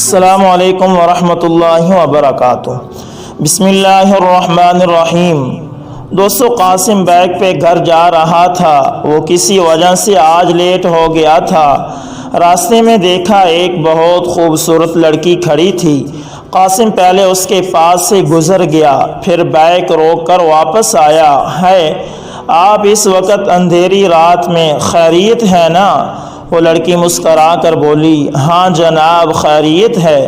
السلام علیکم ورحمۃ اللہ وبرکاتہ۔ بسم اللہ الرحمن الرحیم۔ دوستو، قاسم بیگ پہ گھر جا رہا تھا۔ وہ کسی وجہ سے آج لیٹ ہو گیا تھا۔ راستے میں دیکھا ایک بہت خوبصورت لڑکی کھڑی تھی۔ قاسم پہلے اس کے پاس سے گزر گیا، پھر بیگ روک کر واپس آیا۔ ہے آپ اس وقت اندھیری رات میں خیریت ہے نا؟ وہ لڑکی مسکرا کر بولی، ہاں جناب، خیریت ہے۔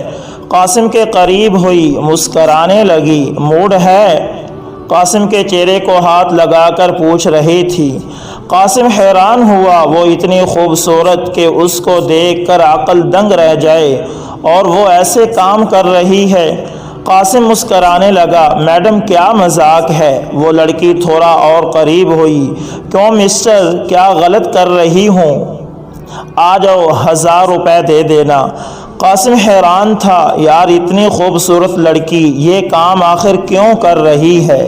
قاسم کے قریب ہوئی، مسکرانے لگی۔ موڈ ہے؟ قاسم کے چہرے کو ہاتھ لگا کر پوچھ رہی تھی۔ قاسم حیران ہوا، وہ اتنی خوبصورت کہ اس کو دیکھ کر عقل دنگ رہ جائے، اور وہ ایسے کام کر رہی ہے۔ قاسم مسکرانے لگا، میڈم کیا مذاق ہے؟ وہ لڑکی تھوڑا اور قریب ہوئی، کیوں مسٹر، کیا غلط کر رہی ہوں؟ آ جاؤ، 1000 روپے دے دینا۔ قاسم حیران تھا، یار اتنی خوبصورت لڑکی یہ کام آخر کیوں کر رہی ہے؟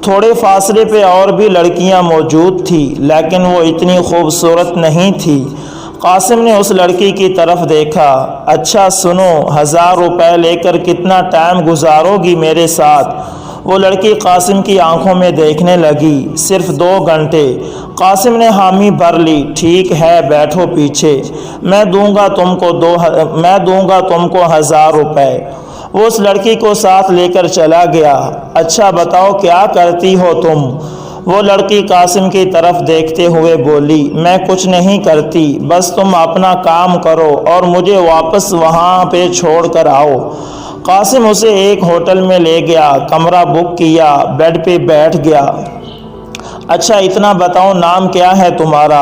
تھوڑے فاصلے پہ اور بھی لڑکیاں موجود تھی، لیکن وہ اتنی خوبصورت نہیں تھی۔ قاسم نے اس لڑکی کی طرف دیکھا، اچھا سنو، 1000 روپے لے کر کتنا ٹائم گزارو گی میرے ساتھ؟ وہ لڑکی قاسم کی آنکھوں میں دیکھنے لگی، صرف 2 گھنٹے۔ قاسم نے حامی بھر لی، ٹھیک ہے بیٹھو پیچھے، میں دوں گا تم کو 1000 روپے۔ وہ اس لڑکی کو ساتھ لے کر چلا گیا۔ اچھا بتاؤ کیا کرتی ہو تم؟ وہ لڑکی قاسم کی طرف دیکھتے ہوئے بولی، میں کچھ نہیں کرتی، بس تم اپنا کام کرو اور مجھے واپس وہاں پہ چھوڑ کر آؤ۔ قاسم اسے ایک ہوٹل میں لے گیا، کمرہ بک کیا، بیڈ پہ بیٹھ گیا۔ اچھا اتنا بتاؤ نام کیا ہے تمہارا؟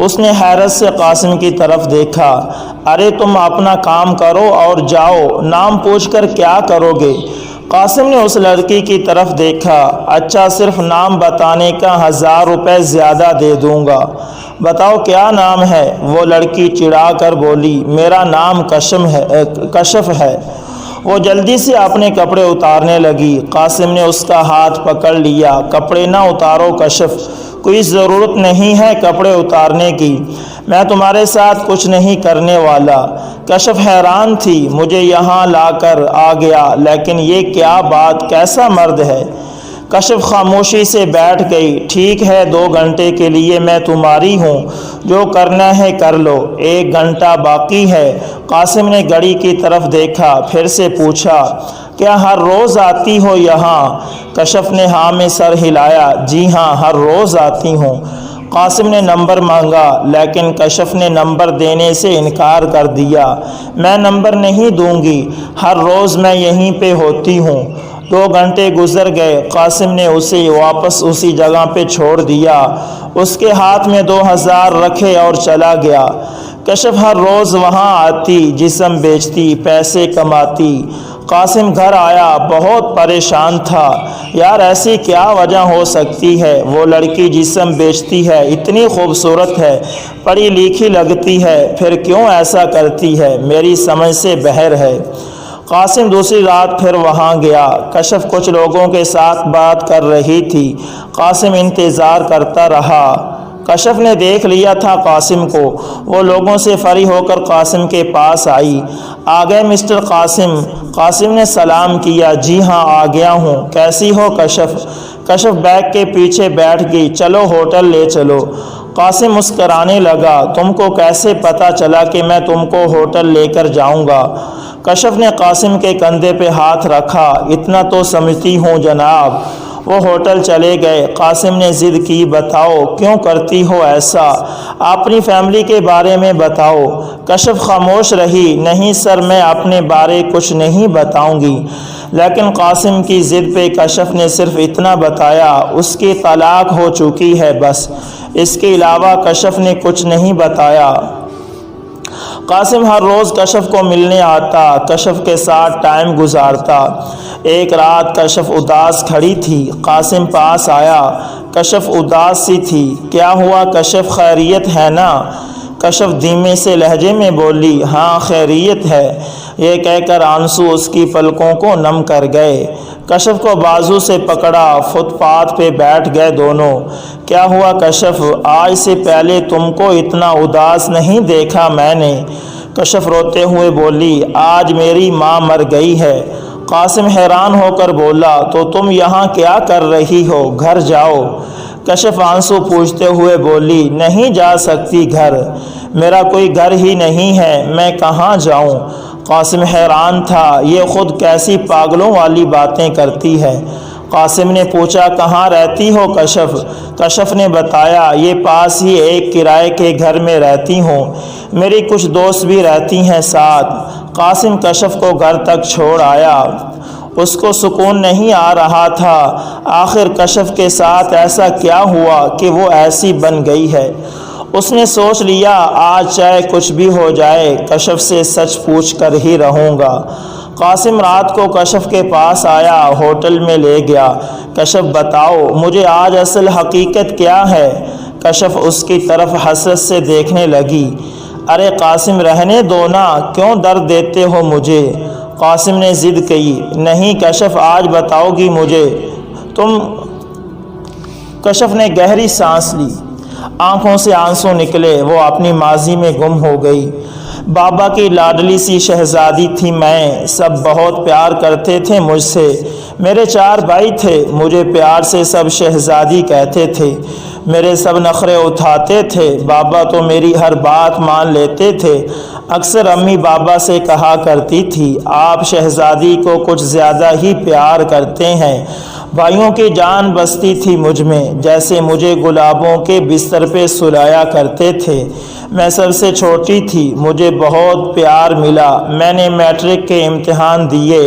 اس نے حیرت سے قاسم کی طرف دیکھا۔ ارے تم اپنا کام کرو اور جاؤ، نام پوچھ کر کیا کرو گے؟ قاسم نے اس لڑکی کی طرف دیکھا، اچھا صرف نام بتانے کا 1000 روپے زیادہ دے دوں گا، بتاؤ کیا نام ہے؟ وہ لڑکی چڑھا کر بولی، میرا نام کشف ہے۔ وہ جلدی سے اپنے کپڑے اتارنے لگی۔ قاسم نے اس کا ہاتھ پکڑ لیا، کپڑے نہ اتارو کشف، کوئی ضرورت نہیں ہے کپڑے اتارنے کی، میں تمہارے ساتھ کچھ نہیں کرنے والا۔ کشف حیران تھی، مجھے یہاں لا کر آ گیا، لیکن یہ کیا بات، کیسا مرد ہے؟ کشف خاموشی سے بیٹھ گئی، ٹھیک ہے 2 گھنٹے کے لیے میں تمہاری ہوں، جو کرنا ہے کر لو، 1 گھنٹہ باقی ہے۔ قاسم نے گھڑی کی طرف دیکھا، پھر سے پوچھا، کیا ہر روز آتی ہو یہاں؟ کشف نے ہاں میں سر ہلایا، جی ہاں ہر روز آتی ہوں۔ قاسم نے نمبر مانگا، لیکن کشف نے نمبر دینے سے انکار کر دیا، میں نمبر نہیں دوں گی، ہر روز میں یہیں پہ ہوتی ہوں۔ 2 گھنٹے گزر گئے، قاسم نے اسے واپس اسی جگہ پہ چھوڑ دیا، اس کے ہاتھ میں 2000 رکھے اور چلا گیا۔ کشف ہر روز وہاں آتی، جسم بیچتی، پیسے کماتی۔ قاسم گھر آیا، بہت پریشان تھا، یار ایسی کیا وجہ ہو سکتی ہے؟ وہ لڑکی جسم بیچتی ہے، اتنی خوبصورت ہے، پڑھی لکھی لگتی ہے، پھر کیوں ایسا کرتی ہے؟ میری سمجھ سے باہر ہے۔ قاسم دوسری رات پھر وہاں گیا۔ کشف کچھ لوگوں کے ساتھ بات کر رہی تھی۔ قاسم انتظار کرتا رہا۔ کشف نے دیکھ لیا تھا قاسم کو، وہ لوگوں سے فری ہو کر قاسم کے پاس آئی۔ آ گئے مسٹر قاسم؟ قاسم نے سلام کیا، جی ہاں آ گیا ہوں، کیسی ہو کشف؟ کشف بیگ کے پیچھے بیٹھ گئی، چلو ہوٹل لے چلو۔ قاسم مسکرانے لگا، تم کو کیسے پتہ چلا کہ میں تم کو ہوٹل لے کر جاؤں گا؟ کشف نے قاسم کے کندھے پہ ہاتھ رکھا، اتنا تو سمجھتی ہوں جناب۔ وہ ہوٹل چلے گئے۔ قاسم نے ضد کی، بتاؤ کیوں کرتی ہو ایسا؟ اپنی فیملی کے بارے میں بتاؤ۔ کشف خاموش رہی، نہیں سر میں اپنے بارے کچھ نہیں بتاؤں گی۔ لیکن قاسم کی ضد پہ کشف نے صرف اتنا بتایا، اس کی طلاق ہو چکی ہے، بس اس کے علاوہ کشف نے کچھ نہیں بتایا۔ قاسم ہر روز کشف کو ملنے آتا، کشف کے ساتھ ٹائم گزارتا۔ ایک رات کشف اداس کھڑی تھی، قاسم پاس آیا، کشف اداس سی تھی۔ کیا ہوا کشف، خیریت ہے نا؟ کشف دھیمے سے لہجے میں بولی، ہاں خیریت ہے۔ یہ کہہ کر آنسو اس کی پلکوں کو نم کر گئے۔ کشف کو بازو سے پکڑا، فٹ پاتھ پہ بیٹھ گئے دونوں۔ کیا ہوا کشف، آج سے پہلے تم کو اتنا اداس نہیں دیکھا میں نے۔ کشف روتے ہوئے بولی آج میری ماں مر گئی ہے۔ قاسم حیران ہو کر بولا تو تم یہاں کیا کر رہی ہو، گھر جاؤ۔ کشف آنسو پوچھتے ہوئے بولی نہیں جا سکتی گھر، میرا کوئی گھر ہی نہیں ہے، میں کہاں جاؤں۔ قاسم حیران تھا، یہ خود کیسی پاگلوں والی باتیں کرتی ہے۔ قاسم نے پوچھا کہاں رہتی ہو کشف؟ کشف نے بتایا یہ پاس ہی ایک کرائے کے گھر میں رہتی ہوں، میری کچھ دوست بھی رہتی ہیں ساتھ۔ قاسم کشف کو گھر تک چھوڑ آیا، اس کو سکون نہیں آ رہا تھا، آخر کشف کے ساتھ ایسا کیا ہوا کہ وہ ایسی بن گئی ہے۔ اس نے سوچ لیا آج چاہے کچھ بھی ہو جائے کشف سے سچ پوچھ کر ہی رہوں گا۔ قاسم رات کو کشف کے پاس آیا، ہوٹل میں لے گیا۔ کشف بتاؤ مجھے آج اصل حقیقت کیا ہے؟ کشف اس کی طرف حسرت سے دیکھنے لگی۔ ارے قاسم رہنے دو نا، کیوں درد دیتے ہو مجھے؟ قاسم نے ضد کی۔ نہیں کشف آج بتاؤ گی مجھے تم؟ کشف نے گہری سانس لی، آنکھوں سے آنسو نکلے، وہ اپنی ماضی میں گم ہو گئی۔ بابا کی لاڈلی سی شہزادی تھی میں، سب بہت پیار کرتے تھے مجھ سے، میرے 4 بھائی تھے، مجھے پیار سے سب شہزادی کہتے تھے، میرے سب نخرے اٹھاتے تھے، بابا تو میری ہر بات مان لیتے تھے۔ اکثر امی بابا سے کہا کرتی تھی آپ شہزادی کو کچھ زیادہ ہی پیار کرتے ہیں۔ بھائیوں کی جان بستی تھی مجھ میں، جیسے مجھے گلابوں کے بستر پہ سلایا کرتے تھے۔ میں سب سے چھوٹی تھی، مجھے بہت پیار ملا۔ میں نے میٹرک کے امتحان دیے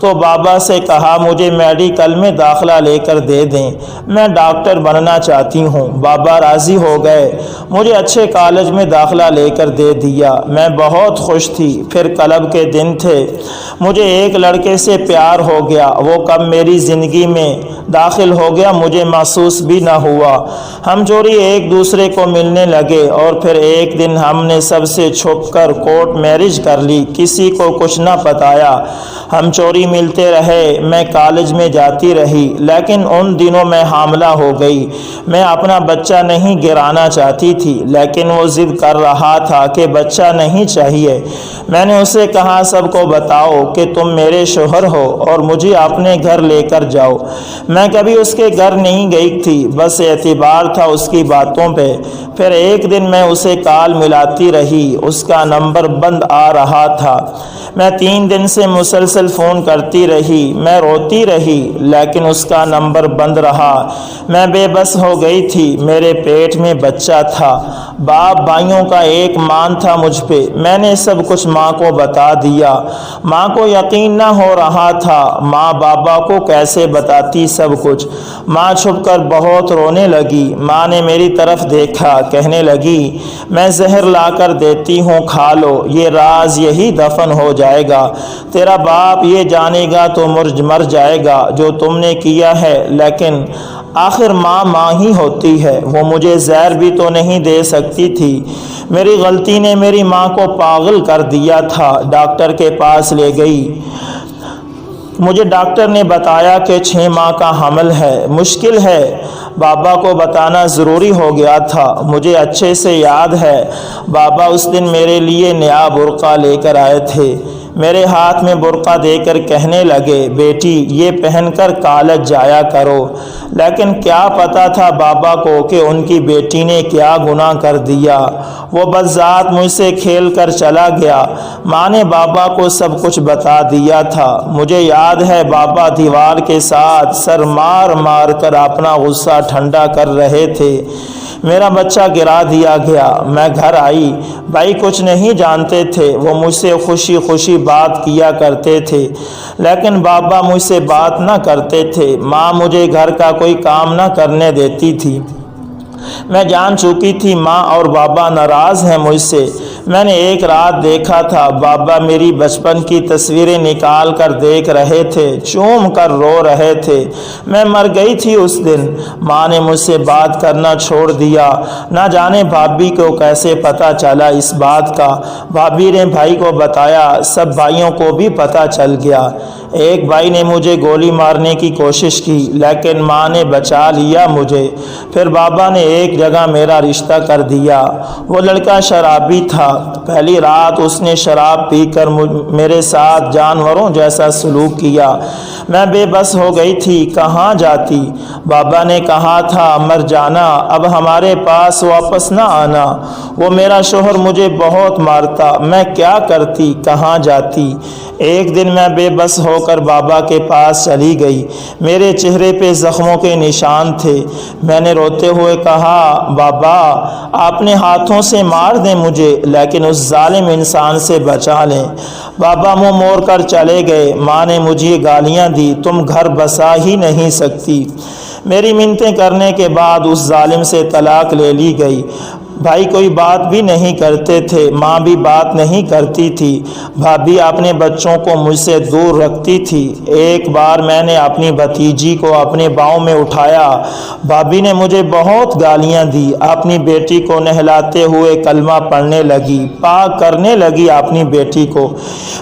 تو بابا سے کہا مجھے میڈیکل میں داخلہ لے کر دے دیں، میں ڈاکٹر بننا چاہتی ہوں۔ بابا راضی ہو گئے، مجھے اچھے کالج میں داخلہ لے کر دے دیا، میں بہت خوش تھی۔ پھر کلب کے دن تھے، مجھے ایک لڑکے سے پیار ہو گیا، وہ کب میری زندگی میں داخل ہو گیا مجھے محسوس بھی نہ ہوا۔ ہم چوری ایک دوسرے کو ملنے لگے اور پھر ایک دن ہم نے سب سے چھپ کر کورٹ میرج کر لی، کسی کو کچھ نہ بتایا۔ ہم چوری ملتے رہے، میں کالج میں جاتی رہی، لیکن ان دنوں میں حاملہ ہو گئی۔ میں اپنا بچہ نہیں گرانا چاہتی تھی، لیکن وہ ضد کر رہا تھا کہ بچہ نہیں چاہیے۔ میں نے اسے کہا سب کو بتاؤ کہ تم میرے شوہر ہو اور مجھے اپنے گھر لے کر جاؤ۔ میں کبھی اس کے گھر نہیں گئی تھی، بس اعتبار تھا اس کی باتوں پہ۔ پھر ایک دن میں اسے کال ملاتی رہی، اس کا نمبر بند آ رہا تھا۔ میں 3 دن سے مسلسل فون کرتی رہی، میں روتی رہی، لیکن اس کا نمبر بند رہا۔ میں بے بس ہو گئی تھی، میرے پیٹ میں بچہ تھا، باپ بھائیوں کا ایک مان تھا مجھ پہ۔ میں نے سب کچھ ماں کو بتا دیا، ماں کو یقین نہ ہو رہا تھا، ماں بابا کو کیسے بتاتی سب کچھ۔ ماں چھپ کر بہت رونے لگی۔ ماں نے میری طرف دیکھا، کہنے لگی میں زہر لا کر دیتی ہوں، کھا لو، یہ راز یہی دفن ہو جائے گا، تیرا باپ یہ جانے گا تو مر جائے گا جو تم نے کیا ہے، لیکن آخر ماں ماں ہی ہوتی ہے، وہ مجھے زہر بھی تو نہیں دے سکتی تھی۔ میری غلطی نے میری ماں کو پاگل کر دیا تھا۔ ڈاکٹر کے پاس لے گئی، مجھے ڈاکٹر نے بتایا کہ 6 ماہ کا حمل ہے، مشکل ہے۔ بابا کو بتانا ضروری ہو گیا تھا۔ مجھے اچھے سے یاد ہے بابا اس دن میرے لیے نیا برقع لے کر آئے تھے، میرے ہاتھ میں برقع دے کر کہنے لگے بیٹی یہ پہن کر کالج جایا کرو۔ لیکن کیا پتا تھا بابا کو کہ ان کی بیٹی نے کیا گناہ کر دیا، وہ بذات مجھ سے کھیل کر چلا گیا۔ ماں نے بابا کو سب کچھ بتا دیا تھا۔ مجھے یاد ہے بابا دیوار کے ساتھ سر مار مار کر اپنا غصہ ٹھنڈا کر رہے تھے۔ میرا بچہ گرا دیا گیا، میں گھر آئی، بھائی کچھ نہیں جانتے تھے، وہ مجھ سے خوشی خوشی بات کیا کرتے تھے، لیکن بابا مجھ سے بات نہ کرتے تھے۔ ماں مجھے گھر کا کوئی کام نہ کرنے دیتی تھی۔ میں جان چکی تھی ماں اور بابا ناراض ہیں مجھ سے۔ میں نے ایک رات دیکھا تھا بابا میری بچپن کی تصویریں نکال کر دیکھ رہے تھے، چوم کر رو رہے تھے۔ میں مر گئی تھی اس دن۔ ماں نے مجھ سے بات کرنا چھوڑ دیا۔ نہ جانے بھابھی کو کیسے پتہ چلا اس بات کا۔ بھابھی نے بھائی کو بتایا، سب بھائیوں کو بھی پتہ چل گیا۔ ایک بھائی نے مجھے گولی مارنے کی کوشش کی، لیکن ماں نے بچا لیا مجھے۔ پھر بابا نے ایک جگہ میرا رشتہ کر دیا۔ وہ لڑکا شرابی تھا، پہلی رات اس نے شراب پی کر میرے ساتھ جانوروں جیسا سلوک کیا۔ میں بے بس ہو گئی تھی، کہاں جاتی؟ بابا نے کہا تھا مر جانا، اب ہمارے پاس واپس نہ آنا۔ وہ میرا شوہر مجھے بہت مارتا، میں کیا کرتی، کہاں جاتی؟ ایک دن میں بے بس ہو کر بابا کے پاس چلی گئی۔ میرے چہرے پہ زخموں کے نشان تھے۔ میں نے روتے ہوئے کہا بابا اپنے ہاتھوں سے مار دیں مجھے، لیکن اس ظالم انسان سے بچا لیں۔ بابا منہ موڑ کر چلے گئے۔ ماں نے مجھے گالیاں دی، تم گھر بسا ہی نہیں سکتی۔ میری منتیں کرنے کے بعد اس ظالم سے طلاق لے لی گئی۔ بھائی کوئی بات بھی نہیں کرتے تھے، ماں بھی بات نہیں کرتی تھی، بھابھی اپنے بچوں کو مجھ سے دور رکھتی تھی۔ ایک بار میں نے اپنی بھتیجی کو اپنے باؤں میں اٹھایا، بھابھی نے مجھے بہت گالیاں دی۔ اپنی بیٹی کو نہلاتے ہوئے کلمہ پڑھنے لگی، پاک کرنے لگی اپنی بیٹی کو۔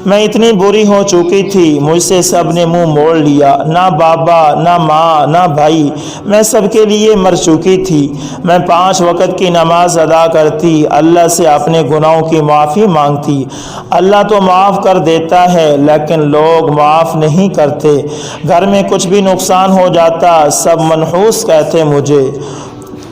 میں اتنی بری ہو چکی تھی، مجھ سے سب نے منہ موڑ لیا، نہ بابا نہ ماں نہ بھائی، میں سب کے لیے مر چکی تھی۔ میں 5 وقت کی نماز ادا کرتی، اللہ سے اپنے گناہوں کی معافی مانگتی۔ اللہ تو معاف کر دیتا ہے، لیکن لوگ معاف نہیں کرتے۔ گھر میں کچھ بھی نقصان ہو جاتا، سب منحوس کہتے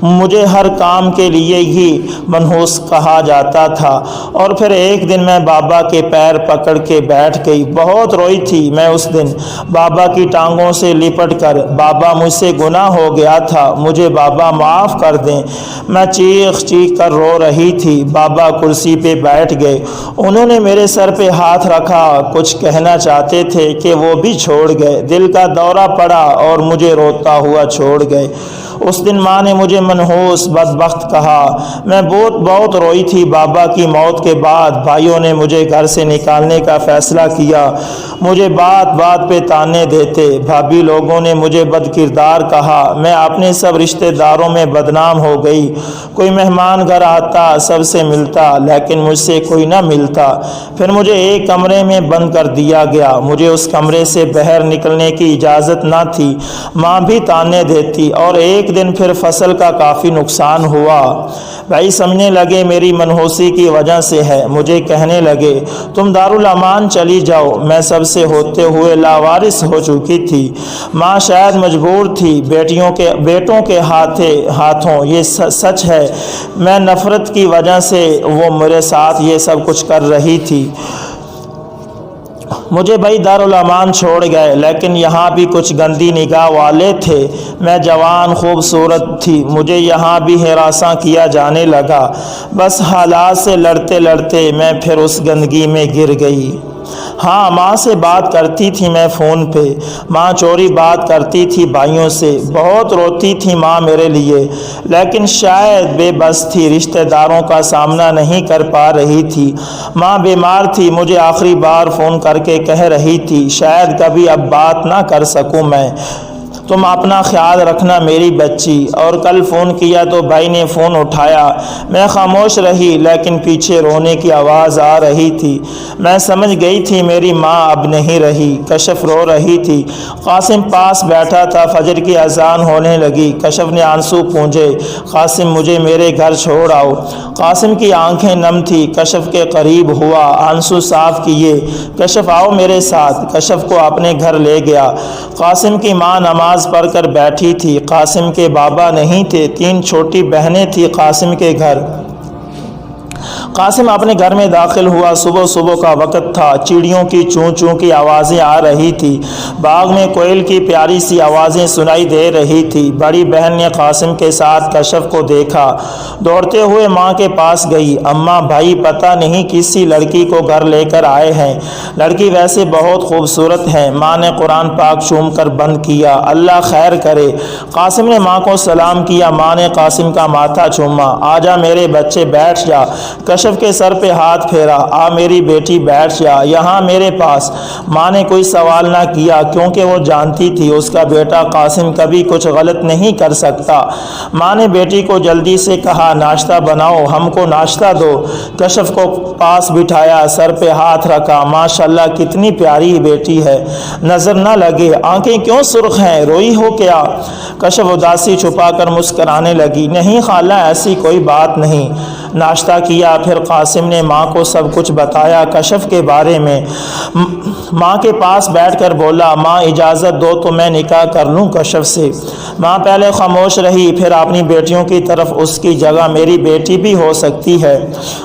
مجھے ہر کام کے لیے ہی منحوس کہا جاتا تھا۔ اور پھر ایک دن میں بابا کے پیر پکڑ کے بیٹھ گئی، بہت روئی تھی میں اس دن، بابا کی ٹانگوں سے لپٹ کر، بابا مجھ سے گناہ ہو گیا تھا، مجھے بابا معاف کر دیں۔ میں چیخ چیخ کر رو رہی تھی۔ بابا کرسی پہ بیٹھ گئے، انہوں نے میرے سر پہ ہاتھ رکھا، کچھ کہنا چاہتے تھے کہ وہ بھی چھوڑ گئے۔ دل کا دورہ پڑا اور مجھے روتا ہوا چھوڑ گئے۔ اس دن ماں نے مجھے منحوس بدبخت کہا۔ میں بہت روئی تھی۔ بابا کی موت کے بعد بھائیوں نے مجھے گھر سے نکالنے کا فیصلہ کیا، مجھے بات بات پہ تانے دیتے۔ بھابھی لوگوں نے مجھے بد کردار کہا، میں اپنے سب رشتہ داروں میں بدنام ہو گئی۔ کوئی مہمان گھر آتا سب سے ملتا، لیکن مجھ سے کوئی نہ ملتا۔ پھر مجھے ایک کمرے میں بند کر دیا گیا، مجھے اس کمرے سے باہر نکلنے کی اجازت نہ تھی۔ ماں بھی تانے دیتی، اور ایک دن پھر فصل کا کافی نقصان ہوا۔ بھائی سمجھنے لگے میری منحوسی کی وجہ سے ہے، مجھے کہنے لگے تم دارالامان چلی جاؤ۔ میں سب سے ہوتے ہوئے لاوارث ہو چکی تھی۔ ماں شاید مجبور تھی، بیٹوں کے ہاتھوں یہ سچ ہے، میں نفرت کی وجہ سے وہ میرے ساتھ یہ سب کچھ کر رہی تھی۔ مجھے بھائی دارالامان چھوڑ گئے، لیکن یہاں بھی کچھ گندی نگاہ والے تھے۔ میں جوان خوبصورت تھی، مجھے یہاں بھی ہراساں کیا جانے لگا۔ بس حالات سے لڑتے لڑتے میں پھر اس گندگی میں گر گئی۔ ہاں ماں سے بات کرتی تھی میں فون پہ، ماں چوری بات کرتی تھی بھائیوں سے، بہت روتی تھی ماں میرے لیے، لیکن شاید بے بس تھی، رشتہ داروں کا سامنا نہیں کر پا رہی تھی۔ ماں بیمار تھی، مجھے آخری بار فون کر کے کہہ رہی تھی شاید کبھی اب بات نہ کر سکوں میں، تم اپنا خیال رکھنا میری بچی۔ اور کل فون کیا تو بھائی نے فون اٹھایا، میں خاموش رہی، لیکن پیچھے رونے کی آواز آ رہی تھی۔ میں سمجھ گئی تھی میری ماں اب نہیں رہی۔ کشف رو رہی تھی، قاسم پاس بیٹھا تھا۔ فجر کی اذان ہونے لگی، کشف نے آنسو پونجے، قاسم مجھے میرے گھر چھوڑ آؤ۔ قاسم کی آنکھیں نم تھی، کشف کے قریب ہوا، آنسو صاف کیے، کشف آؤ میرے ساتھ۔ کشف کو اپنے گھر لے گیا۔ قاسم کی ماں نماز پڑھ کر بیٹھی تھی، قاسم کے بابا نہیں تھے، 3 چھوٹی بہنیں تھیں قاسم کے گھر۔ قاسم اپنے گھر میں داخل ہوا، صبح کا وقت تھا، چڑیوں کی چوں چوں کی آوازیں آ رہی تھی، باغ میں کوئل کی پیاری سی آوازیں سنائی دے رہی تھی۔ بڑی بہن نے قاسم کے ساتھ کشف کو دیکھا، دوڑتے ہوئے ماں کے پاس گئی، اماں بھائی پتہ نہیں کسی لڑکی کو گھر لے کر آئے ہیں، لڑکی ویسے بہت خوبصورت ہے۔ ماں نے قرآن پاک چوم کر بند کیا، اللہ خیر کرے۔ قاسم نے ماں کو سلام کیا، ماں نے قاسم کا ماتھا چوما، آجا میرے بچے بیٹھ جا۔ کشف کے سر پہ ہاتھ پھیرا، آ میری بیٹی بیٹھ جا یہاں میرے پاس۔ ماں نے کوئی سوال نہ کیا، کیونکہ وہ جانتی تھی اس کا بیٹا قاسم کبھی کچھ غلط نہیں کر سکتا۔ ماں نے بیٹی کو جلدی سے کہا ناشتہ بناؤ، ہم کو ناشتہ دو۔ کشف کو پاس بٹھایا، سر پہ ہاتھ رکھا، ماشاءاللہ کتنی پیاری بیٹی ہے، نظر نہ لگے، آنکھیں کیوں سرخ ہیں، روئی ہو کیا؟ کشف اداسی چھپا کر مسکرانے لگی، نہیں خالہ ایسی کوئی بات نہیں۔ ناشتہ کیا۔ پھر قاسم نے ماں کو سب کچھ بتایا کشف کے بارے میں۔ ماں کے پاس بیٹھ کر بولا، ماں اجازت دو تو میں نکاح کر لوں کشف سے۔ ماں پہلے خاموش رہی، پھر اپنی بیٹیوں کی طرف، اس کی جگہ میری بیٹی بھی ہو سکتی ہے۔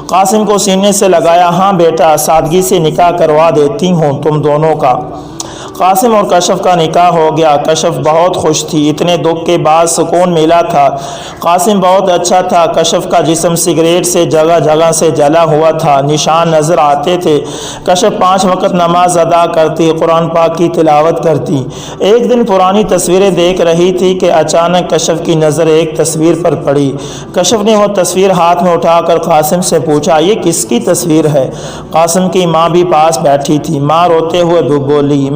قاسم کو سینے سے لگایا، ہاں بیٹا، سادگی سے نکاح کروا دیتی ہوں تم دونوں کا۔ قاسم اور کشف کا نکاح ہو گیا۔ کشف بہت خوش تھی، اتنے دکھ کے بعد سکون ملا تھا۔ قاسم بہت اچھا تھا، کشف کا جسم سگریٹ سے جگہ جگہ سے جلا ہوا تھا، نشان نظر آتے تھے۔ کشف 5 وقت نماز ادا کرتی، قرآن پاک کی تلاوت کرتی۔ ایک دن پرانی تصویریں دیکھ رہی تھی کہ اچانک کشف کی نظر ایک تصویر پر پڑی۔ کشف نے وہ تصویر ہاتھ میں اٹھا کر قاسم سے پوچھا، یہ کس کی تصویر ہے؟ قاسم کی ماں بھی پاس بیٹھی تھی۔ ماں روتے ہوئے بولی،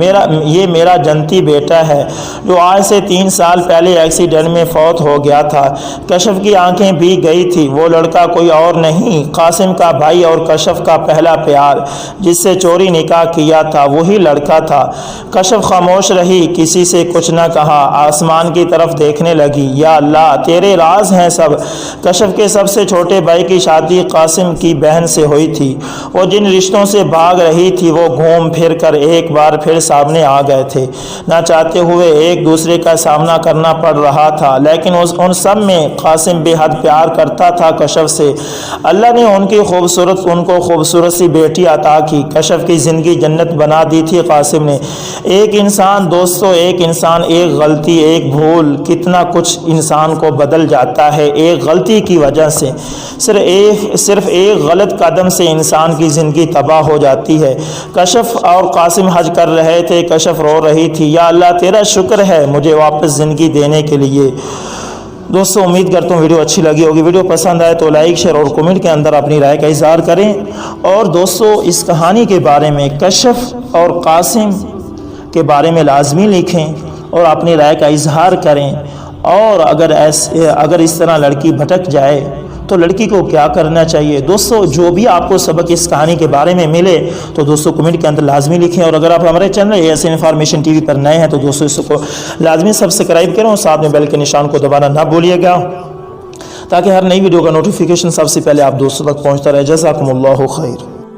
یہ میرا جنتی بیٹا ہے جو آج سے 3 سال پہلے ایکسیڈنٹ میں فوت ہو گیا تھا۔ کشف کی آنکھیں بھیگ گئی تھی۔ وہ لڑکا کوئی اور نہیں، قاسم کا بھائی اور کشف کا پہلا پیار، جس سے چوری نکاح کیا تھا، وہی لڑکا تھا۔ کشف خاموش رہی، کسی سے کچھ نہ کہا، آسمان کی طرف دیکھنے لگی۔ یا اللہ، تیرے راز ہیں سب۔ کشف کے سب سے چھوٹے بھائی کی شادی قاسم کی بہن سے ہوئی تھی۔ وہ جن رشتوں سے بھاگ رہی تھی وہ گھوم پھر کر ایک بار پھر سامنے آ گئے تھے۔ نہ چاہتے ہوئے ایک دوسرے کا سامنا کرنا پڑ رہا تھا، لیکن ان سب میں قاسم بے حد پیار کرتا تھا کشف سے۔ اللہ نے ان کو خوبصورت سی بیٹی عطا کی۔ کشف کی زندگی جنت بنا دی تھی قاسم نے۔ ایک انسان دوستو، ایک انسان، ایک غلطی، ایک بھول، کتنا کچھ انسان کو بدل جاتا ہے ایک غلطی کی وجہ سے۔ صرف ایک غلط قدم سے انسان کی زندگی تباہ ہو جاتی ہے۔ کشف اور قاسم حج کر رہے تھے، کشف رو رہی تھی، یا اللہ تیرا شکر ہے مجھے واپس زندگی دینے کے لیے۔ دوستو، امید کرتا ہوں ویڈیو اچھی لگی ہوگی۔ ویڈیو پسند آئے تو لائک، شیئر اور کمنٹ کے اندر اپنی رائے کا اظہار کریں۔ اور دوستو، اس کہانی کے بارے میں، کشف اور قاسم کے بارے میں لازمی لکھیں اور اپنی رائے کا اظہار کریں۔ اور اگر اس طرح لڑکی بھٹک جائے تو لڑکی کو کیا کرنا چاہیے؟ دوستو، جو بھی آپ کو سبق اس کہانی کے بارے میں ملے تو دوستو کمنٹ کے اندر لازمی لکھیں۔ اور اگر آپ ہمارے چینل ایسے انفارمیشن ٹی وی پر نئے ہیں تو دوستو اس کو لازمی سبسکرائب کریں اور ساتھ میں بیل کے نشان کو دبانا نہ بھولیے گا، تاکہ ہر نئی ویڈیو کا نوٹیفیکیشن سب سے پہلے آپ دوستوں تک پہنچتا رہے۔ جزاکم اللہ خیر۔